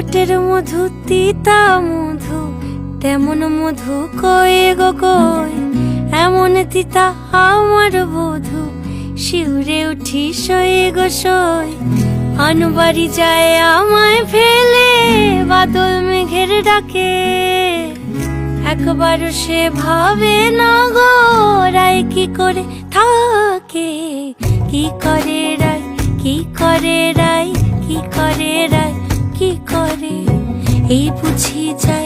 ঠোঁটের মধু তিতা মধু, তেমন মধু কয়ে গো কই, এমন তিতা আমার বধু, শিউরে উঠি সয়ে গো সই। আনবাড়ি যায় আমায় ফেলে বাদল মেঘের ডাকে, একবারও সে ভাবে না গো রায় কি করে থাকে। কি করে রায়, কি করে রায়, কি করে রায়, কি করে এই বুঝি যায়